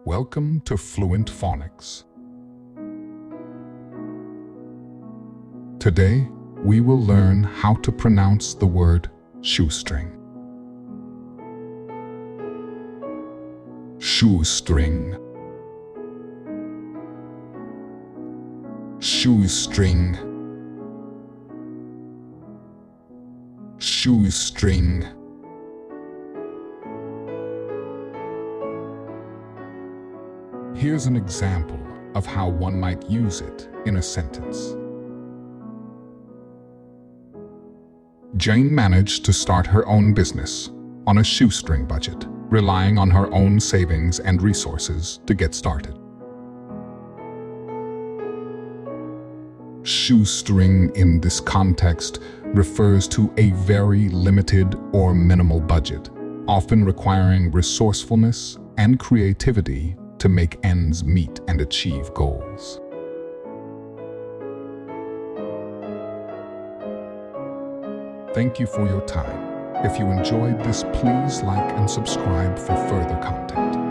Welcome to Fluent Phonics. Today, we will learn how to pronounce the word shoestring. Shoestring. Shoestring. Shoestring. Here's an example of how one might use it in a sentence. Jane managed to start her own business on a shoestring budget, relying on her own savings and resources to get started. Shoestring in this context refers to a very limited or minimal budget, often requiring resourcefulness and creativity to make ends meet and achieve goals. Thank you for your time. If you enjoyed this, please like and subscribe for further content.